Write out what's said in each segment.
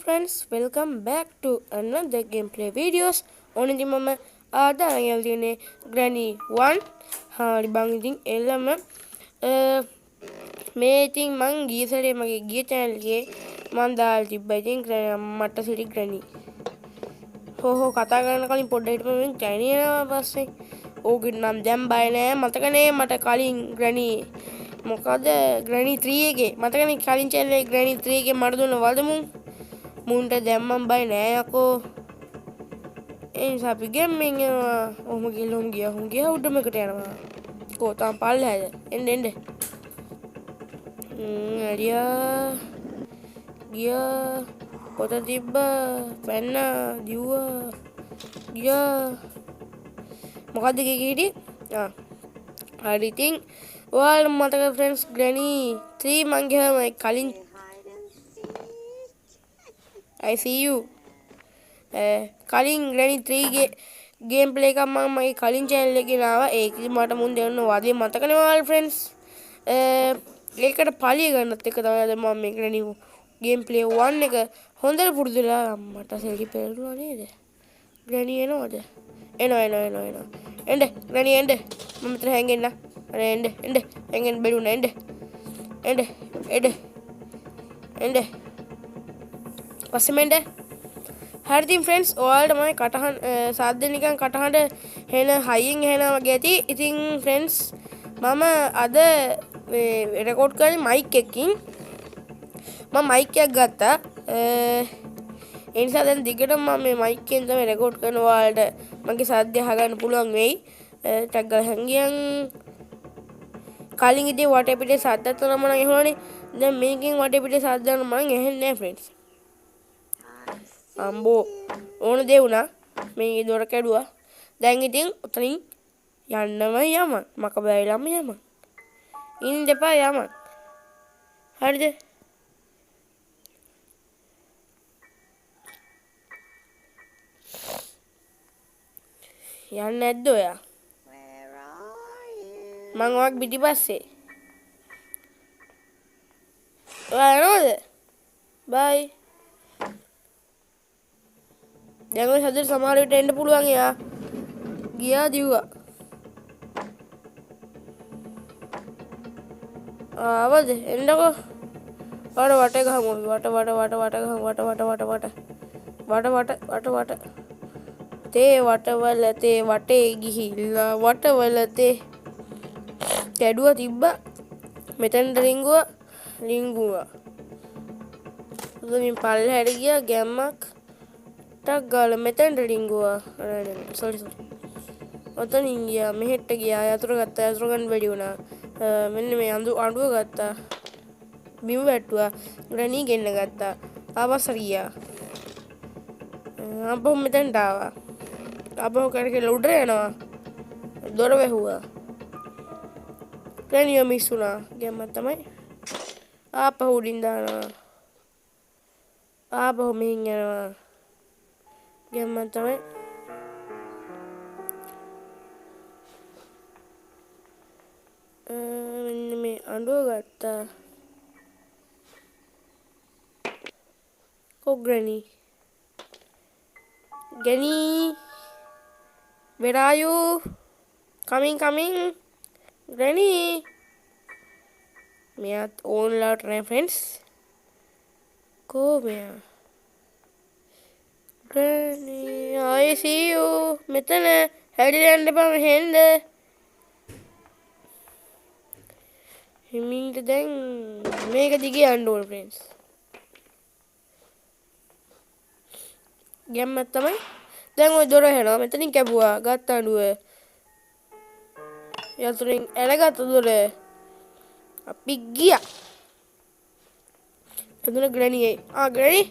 friends, welcome back to another gameplay videos. ඕන ඉතින් මම ආද අරගෙන තියෙන්නේ Granny 1. හරි බං ඉතින් එළම මේ ඉතින් මං ගිය සැරේ මගේ ගිය channel එකේ මං දාලා තිබ්බා ඉතින් මට සිටි Granny. හෝ කතා කරන කලින් පොඩ්ඩක් හිටපන් මම Granny එනවා පස්සේ. ඕකේ නම් දැන් බය නෑ මතකනේ මට කලින් Granny මොකද Granny 3 එකේ මතකනේ කලින් channel එකේ Granny 3 එකේ මට දුන්න වලමුන් මුන්ට දැම්මම් බයි නෑ යකෝ ඒ නිසා අපි ගෙම්මින් යනවා ඔහොම ගියා උඩමකට යනවා කෝ තාම පල්ලෙහාද එන්න හරියා ගියා පොත තිබ්බා පැන්න දිව්වා ගියා මොකද්ද කිකිටි හරි ඉතින් ඔයාලට මතක friends Granny 3 මං ගියාම කලින් I see you. කලින් Granny 3 ගේ gameplay එකක් මම මගේ කලින් channel එකේ නාවා. ඒකෙදි මට මුන් දෙන්න වදේ මතකනේ ඔයාලා friends. ඒකට පලිය ගන්නත් එක තමයි අද මම මේ Granny gameplay 1 එක හොඳට පුරුදුලා මට සෙලි පෙරුණා නේද? Granny එනවද? එනවා. එන්න Granny එන්න. මම මෙතන හැංගෙන්න. එන්න. හැංගෙන්න බැරුණා එන්න. පස්සෙමෙන්ද හරි ඉතින් friends ඔයාලට මම කටහඬ සාද්ද නිකන් කටහඬ හෙන හයියෙන් එනවා වගේ ඇති. ඉතින් friends මම අද මේ රෙකෝඩ් කරන්නේ මයික් එකකින්. මම මයික් එකක් ගත්තා. ඒ නිසා දැන් දිගටම මම මේ මයික් එකෙන් තමයි රෙකෝඩ් කරන ඔයාලට මගේ සාද්ද අහගන්න පුළුවන් වෙයි. ටැග් ගාලා හැංගියන් කලින් ඉතින් වටේ පිටේ සාද්දත් තමයි මම ඇහුණානේ. දැන් මේකෙන් වටේ පිටේ සාද්ද ගන්න මම ඇහෙන්නේ නැහැ friends. අම්බෝ ඕන දේ වුණා මේ දොර කැඩුවා දැන් ඉතින් උතනින් යන්නම යම මක බැරිලම යම ඉන්න දෙපා යම හරිද යන්නේ නැද්ද ඔයා මං ඔයක් පිටිපස්සේ ඔයා යනවද බයි දැන් ඔය සද්දට සමහර විට එන්න පුළුවන් එයා ගියා දිව්වා ආවද එන්නකෝ වට ගහමු වට තේ වටවල තේ වටේ ගිහිල්ලා වටවල තේ කැඩුවා තිබ්බා මෙතනට රිංගුවා උදමින් පල්ලෙහාට ගියා ගැම්මක් ටක් ගාලා මෙතනට රිංගුවා sorry ඔතනින් ගියා මෙහෙට ගියා යතුරු ගත්තා යතුරු ගන්න බැරි වුණා මෙන්න මේ අඬුව ගත්තා බිම වැටුවා Granny ගෙන්න ගත්තා ආපස්සට ගියා ආපහු මෙතනට ආවා ආපහු කරකලා උඩට යනවා දොර වැහුවා Granny මිස් වුණා ගැම්මක් තමයි ආපහු උඩින් දානවා ආපහු මෙහින් යනවා ගැම්මක් තමයි මෙන්න මේ අඬුව ගත්තා කො Granny where are you coming Granny මෙයාත් ඕන්ලාට නෑ friends කො මෙයා Granny I see you මෙතන හැරිලා යන්න එපා මෙහෙන්ද හිමින්ට දැන් මේක දිගේ යන්න ඕන friends ගැම්මක් තමයි දැන් ওই දොර හැරෙනවා මෙතනින් කැපුවා ගත්ත අඬුව යතුරින් ඇලගත්ත දොර අපි ගියා එතන Granny Granny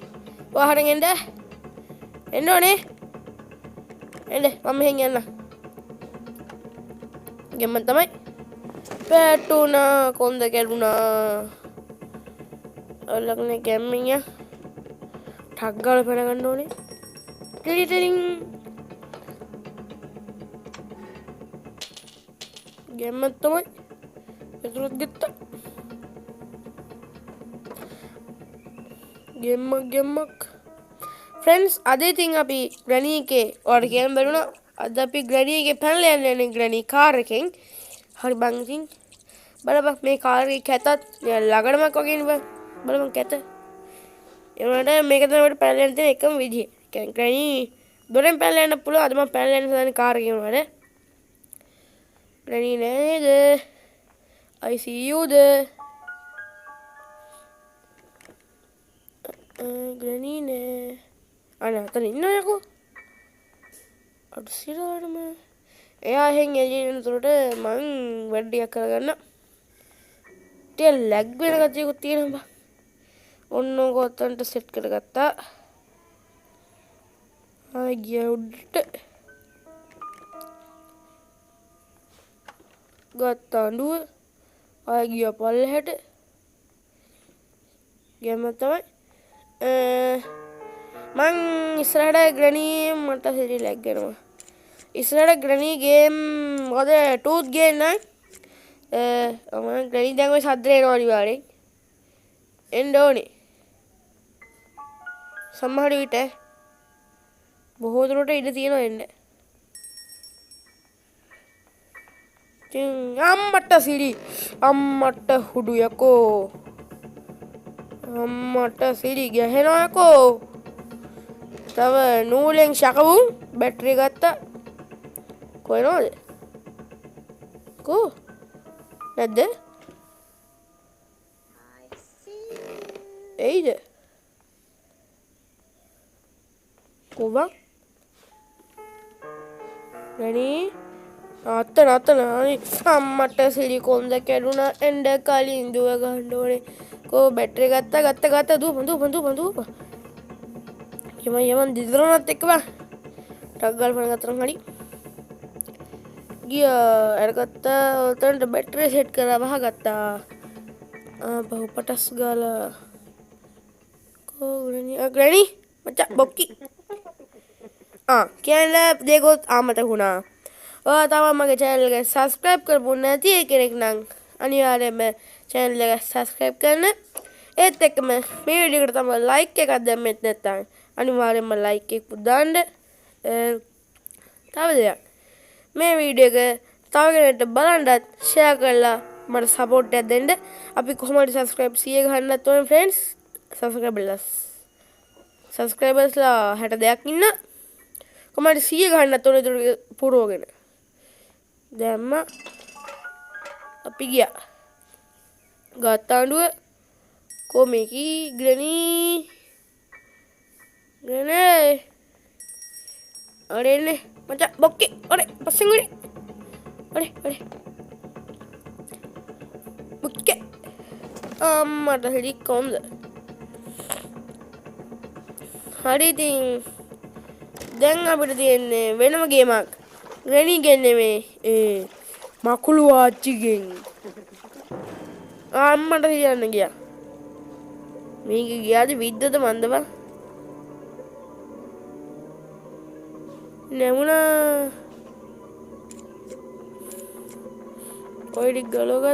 වාහනේ එන්න ඕනේ එන්න මම මෙහෙන් යන්න ගැම්මක් තමයි පැටුණා කොන්ද කැඩුණා අල්ලගෙන ගැම්මින් ටක් ගාලා පැන ගන්න ඕනේ ටිටිටින් ගැම්මක් තමයි එතුලත් ගත්තා gemmak ෆ්‍රෙන්ඩ්ස් අද ඉතින් අපි ග්‍රැනී එකේ ඔයාලට කියන්න බැරුණා අද අපි ග්‍රැනී එකේ පැනලා යන්නේ ග්‍රැනී කාර් එකෙන් හරි බං ඉතින් බලපන් මේ කාර් එකේ කැතත් ළඟටමක් වගේ නේ බලපන් කැත ඒකට මේක තමයි අපිට පැනලා යන්න තියෙන එකම විදිය කියන්නේ ග්‍රැනී දොරෙන් පැනලා යන්න පුළුවන් අද මම පැනලා යන්න හදන්නේ කාර් එකේ උනාට ග්‍රැනී නේද I see you there ග්‍රැනී නේ අනේ අතන ඉන්නවා යකෝ අඩු සිරාටම එයා එහෙන් එළියට එනතුරට මං වැඩියක් කරගන්න ටික ලැග් වෙන ගතියකුත් තියෙනවා ඔන්න ඕක ඔතනට සෙට් කරගත්තා ආයි ගියා උඩට ගත්තා අඬුව ආයි ගියා පල්ලෙහාට ගියම තමයි මං ඉස්සරහට ග්‍රැනී මට හිරි ලැග් වෙනවා ඉස්සරහට ග්‍රැනී ගේම් මොකද ටූත් ගේන්න මම ග්‍රැනී දැන් ඔය සද්දේ එනවා අනිවාර්යෙන් එන්න ඕනේ සමහර විට බොහෝ දුරට ඉඳ තියෙනවා එන්න ඉතින් අම්මට සිරි අම්මට හුඩු යකෝ අම්මට සිරි ගහනවා යකෝ තව නූලෙන් ශකවුම් බැටරි ගත්තා කොහෙනවද කෝ නැද්ද එයිද කොබක් ග්‍රැනී අත්තන අම්මට සිරි කොන්ද කැඩුනා එන්ඩ කලින් දුව ගන්න ඕනේ කෝ බැටරි ගත්තා දුවපන් යමන් දිදුරනත් එක්ක බං ටක් ගාලා ෆෝන් ගත්තරම් හරි ගියා අරගත්තා උතනට බැටරි සෙට් කරලා වහගත්තා බහු පටස් ගාලා කෝ ග්‍රැනී මචං බොක්කි කියන්නේ දෙකොත් ආමතක වුණා ඔයා තව මගේ channel එක subscribe කරපු නැති කෙනෙක් නම් අනිවාර්යයෙන්ම channel එක subscribe කරන්න ඒත් එක්කම මේ වීඩියෝ එකට තමයි like එකක් දැම්මෙත් නැත්නම් අනිවාර්යයෙන්ම like එකක් දාන්න තව දෙයක් මේ වීඩියෝ එක තව කෙනෙක්ට බලන්නත් share කරලා මට support එකක් දෙන්න අපි කොහොමද subscribe 100 ගහන්නත් ඕනේ friends subscribersලා 62ක් ඉන්න කොහමද 100 ගහන්නත් ඕනේ ඒක පුරවගෙන දැම්ම අපි ගියා ගත්ත අඬුව කොමේකි ග්‍රැනී අරෙන්නේ මචං බොක්කි අර පස්සෙන් උනේ අර බොක්කි අම්මට හරි කොන්ද හරි ඉතින් දැන් අපිට තියෙන්නේ වෙනම ගේමක් ග්‍රැනී ගෙන් නෙමෙයි මකුළු ආච්චිගෙන් අම්මට කියන්න ගියා මේක ගියාද විද්දද මන්ද බං නැමුණා ඔය ටික ගලව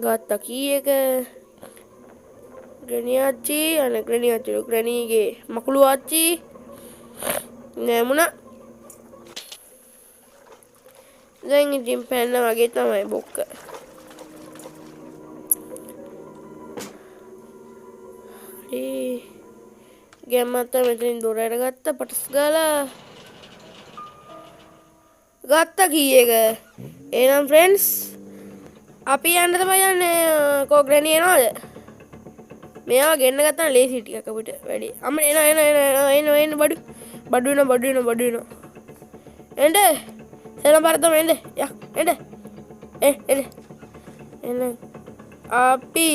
ගත්තා කී එක ග්‍රැනී ආච්චි අනේ ග්‍රැනී ආච්චි ග්‍රැනීගේ මකුළු ආච්චි නැමුණා දැන් ඉතින් පැන්න වගේ තමයි බොක්ක හරි ගැම්මත්ත මෙතනින් දොර අරගත්තා පටස් ගාලා ගත්තා කී එක එහෙනම් ෆ්‍රෙන්ඩ්ස් අපි යන්න තමයි යන්නේ කෝ ග්‍රැනී එනවද මෙයාව ගෙන්න ගත්තා ලේසි ටිකක් අපිට වැඩි අම්ම එන බඩු වෙනවා එන්න සෙලම් පාරතම එන්න යා එන්න එන්න අපි